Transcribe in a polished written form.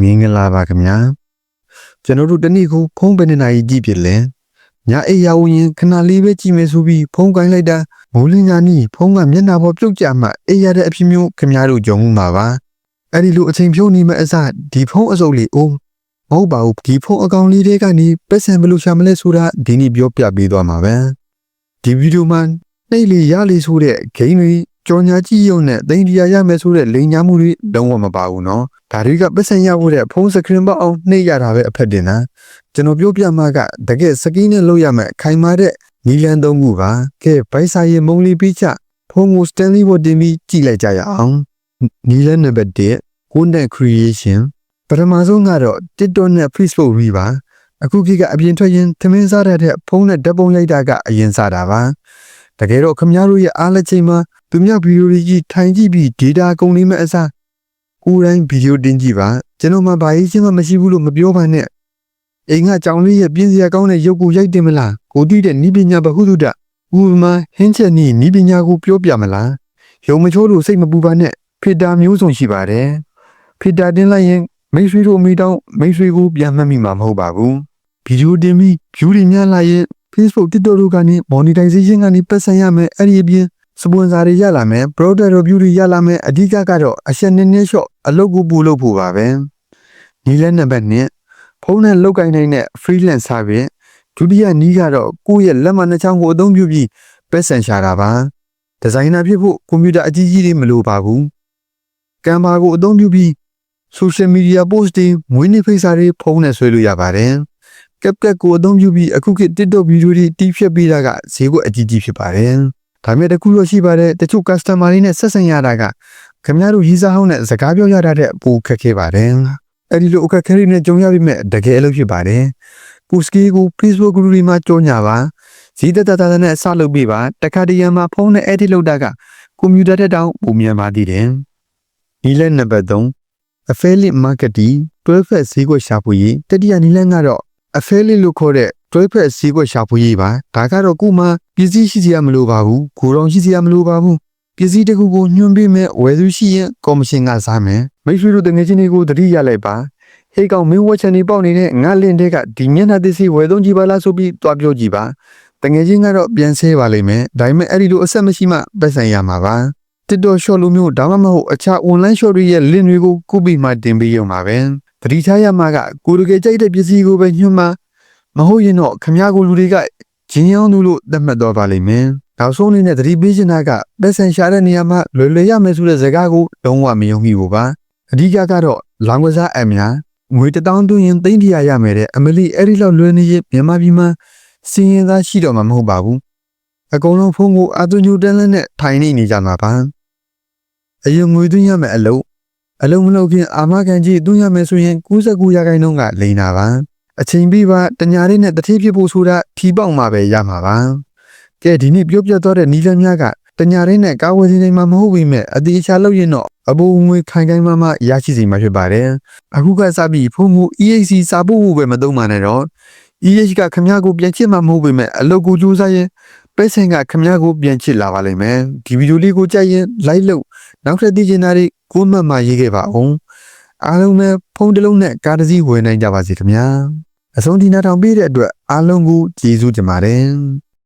မင်္ဂလာပါခင်ဗျာကျွန်တော်တို့တနေ့ကိုဖုန်းပဲနေနိုင်ကြည့်ပြလဲညအိယာဝင်ရင်ခဏလေးပဲကြည့်မယ်ဆိုပြီးဖုန်းကိုင်းလိုက်တာမိုးလင်းညာနီးဖုန်းကမျက်နှာပေါ်ပြုတ်ကျမှအိယာတဲ့အဖြစ်မျိုးခင်ဗျားတို့ကြုံမှုမှာပါအဲ့ဒီလိုအချိန်ဖြုံးနေမဲ့အစဒီဖုန်းအစုပ်လေးအိုးမဟုတ်ပါဘူးဒီဖုန်းအကောင့်လေးတွေကနေပတ်စံဘယ်လိုရှာမလဲဆိုတာဒီနေ့ပြောပြပေးသွားမှာပဲဒီဗီဒီယိုမှာနှိပ်လေရလေဆိုတဲ့ဂိမ်းတွေကြော်ညာကြည့်ရုံနဲ့သိန်းတရားရမယ်ဆိုတဲ့လိန်ညာမှုတွေလုံးဝမပါဘူးနော်ဒါတွေကပတ်စံရဖို့တဲ့ဖုန်းစကရင်ပေါက်အောင်နှိပ်ရတာပဲအဖက်တင်တာကျွန်တော်ပြောပြမှာကတကယ်စကင်းနဲ့လုပ်ရမယ်ခိုင်မာတဲ့နီလန်သုံးခုပါကဲဘိုက်စာရင်မုံလေးပြီးချဖုန်းကို Stanley ဝတ်တင်ပြီးကြည့်လိုက်ကြရအောင်နီလန်နံပါတ်1 Content Creation ပထမဆုံးကတော့ TikTok နဲ့ Facebook ရီပါအခုခေတ်ကအပြင်ထွက်ရင်သမင်းစားတဲ့ဖုန်းနဲ့ဓာတ်ပုံရိုက်တာကအရင်စားတာပါတကယ်တော့ခင်ဗျားတို့ရဲ့အားလက်ချိန်မှာသူများဗီဒီယိုကြီးထိုင်ကြည့်ပြီး data ကုန်နေမဲ့အစားကိုယ်တိုင်းဗီဒီယိုတင်ကြည့်ပါကျွန်တော်မှဘာရေးချင်းမှမရှိဘူးလို့မပြောပါနဲ့အိမ်ကကြောင်လေးရဲ့ပြင်းစရာကောင်းတဲ့ရုပ်ကိုရိုက်တင်မလားကိုတိတဲ့နီးပညာဘဟုတုတဥပမာဟင်းချက်နီးပညာကိုပြောပြမလားရုံမချိုးလို့စိတ်မပူပါနဲ့ဖေတာမျိုးစုံရှိပါတယ်ဖေတာတင်လိုက်ရင်မိတ်ဆွေတို့မိတောင်းမိတ်ဆွေကိုပြန်မှတ်မိမှာမဟုတ်ပါဘူးဗီဒီယိုတင်ပြီး view တွေများလာရင် Facebook TikTok တို့ကနေ monetization ကနေပတ်စံရမယ်အဲ့ဒီအပြင်စပွန်ဆာတွေရလာမယ် product review တွေရလာမယ်အဓိကကတော့အချက်နည်းနည်းလျှော့အလုပ်ကိုပို့လို့ဖို့ပါပဲနီးလက်နံပါတ်1ဖုန်းနဲ့လုတ်ကိုင်းနိုင်တဲ့ freelance service ဒုတိယနီးကတော့ကိုယ့်ရဲ့လက်မနှချောင်းကိုအသုံးပြုပြီးပတ်စံရှာတာပါဒီဇိုင်နာဖြစ်ဖို့ကွန်ပျူတာအကြီးကြီးတွေမလိုပါဘူးကင်မရာကိုအသုံးပြုပြီး social media post တွေမွေးနေ့ဖိတ်စာတွေဖုန်းနဲ့ဆွဲလို့ရပါတယ်CapCut ကိုအသုံးပြုပြီးအခုခေတ် TikTok ဗီဒီယိုတွေတီးဖြတ်ပေးတာကဈေးကွက်အကြီးကြီးဖြစ်ပါတယ်ဒါပေမဲ့တခုတော့ရှိပါတယ်တချို့ customer တွေနဲ့ဆက်ဆံရတာကခင်ဗျားတို့ရေးစားဟောင်းနဲ့စကားပြောရတာတဲ့ပိုခက်ခဲပါတယ်အဲ့ဒီလိုအခက်ခဲတွေနဲ့ကြုံရပြီးမဲ့တကယ်အလုပ်ဖြစ်ပါတယ်ပိုစကီကို Facebook group တွေမှာကြောညာပါဈေးသက်သက်နဲ့စလုပ်ပေးပါတခါတရံမှာဖုန်းနဲ့ edit လုပ်တာကကွန်ပျူတာတက်တောင်ပုံမြန်ပါသေးတယ်နီလန်နံပါတ်3 affiliate marketing 12 ဈေးကွက်ရှာဖွေရေးတတိယနီလန်ကတော့ affiliate လို့ခေါ်တဲ့တွဲဖက်ဈေးကွက်ရှာဖွေရေးပါဒါကတော့ကိုမှပစ္စည်းရှိစရာမလိုပါဘူးကိုတော်ရှိစရာမလိုပါဘူးပစ္စည်းတစ်ခုကိုညွှန်ပေးမဲ့ဝယ်သူရှိရင်ကော်မရှင်ကစားမယ်မိတ်ဆွေတို့တငယ်ချင်းတွေကိုတတိရလိုက်ပါဟေးကောင်မင်းဝက်ချန်နေပေါက်နေတဲ့ငါလင့်တဲ့ကဒီမျက်နှာသစ်စီဝယ်သုံးကြည့်ပါလားဆိုပြီးတွားပြောကြည့်ပါတငယ်ချင်းကတော့ပြန်ဆဲပါလိမ့်မယ်ဒါပေမဲ့အဲ့ဒီလိုအဆက်မရှိမှပတ်ဆိုင်ရမှာပါ TikTok short လိုမျိုးဒါမှမဟုတ်အခြား online short တွေရဲ့ link တွေကိုကိုပီမှတင်ပေးရုံပါပဲတတိထားရမှာကကိုတကယ်ကြိုက်တဲ့ပစ္စည်းကိုပဲညွှန်မှာမဟုတ်ရင်တော့ခမ ्या ကိုလူတွေကဂျင်းရောင်းသူလို့သတ်မှတ်တော့ပါလိမ့်မယ်။နောက်ဆုံးအနေနဲ့သတိပေးချင်တာကပတ်စံရှာတဲ့နေရာမှာလွယ်လွယ်ရမယ်ဆိုတဲ့စကားကိုလုံးဝမယုံမိဘူးပါ။အဓိကကတော့လောင်ကစားအပ်များငွေ1000သွင်းရင်သိန်း100ရမယ်တဲ့အမလီအဲ့ဒီလောက်လွယ်နေရင်မြန်မာပြည်မှာစီရင်သားရှိတော့မှာမဟုတ်ပါဘူး။အကုန်လုံးဖုန်းကိုအတူညူတန်းနဲ့ထိုင်နေကြမှာပါ။အရင်ငွေသွင်းရမယ်အလုံးမလုပ်ခင်အာမခံကြီးသွင်းရမယ်ဆိုရင်99%ကလိန်တာပါ။အချိန်ပြီးပါတညာလေးနဲ့တတိဖြစ်ဖို့ဆိုတာထီပေါက်မှာပဲရမှာပါကဲဒီနေ့ပြောပြသွားတဲ့နီလန်းများကတညာလေးနဲ့ကာဝယ်စီနေမှာမဟုတ်ပေမဲ့အတိအချာလုပ်ရင်တော့အပိုငွေခိုင်မရရှိစေမှာဖြစ်ပါတယ်အခုကစပြီးဖုန်းကို EHC စာပို့ဖို့ပဲမသုံးပါနဲ့တော့ EH ကခမ ्या ကိုပြန်ချစ်မှာမဟုတ်ပေမဲ့အလုပ်ကိုကြိုးစားရင်ပတ်စင်ကခမ ्या ကိုပြန်ချစ်လာပါလိမ့်မယ်ဒီဗီဒီယိုလေးကိုကြိုက်ရင် like လုပ်နောက်ထပ်သိချင်တာတွေကိုမှတ်မှရေးခဲ့ပါအောင်အားလုံးပဲဖုန်းတစ်လုံးနဲ့ကားတစ်စီးဝယ်နိုင်ကြပါစေခင်ဗျာအဆုံးထိနားထောင်ပေးတဲ့အတွက်အားလုံးကိုကျေးဇူးတင်ပါတယ်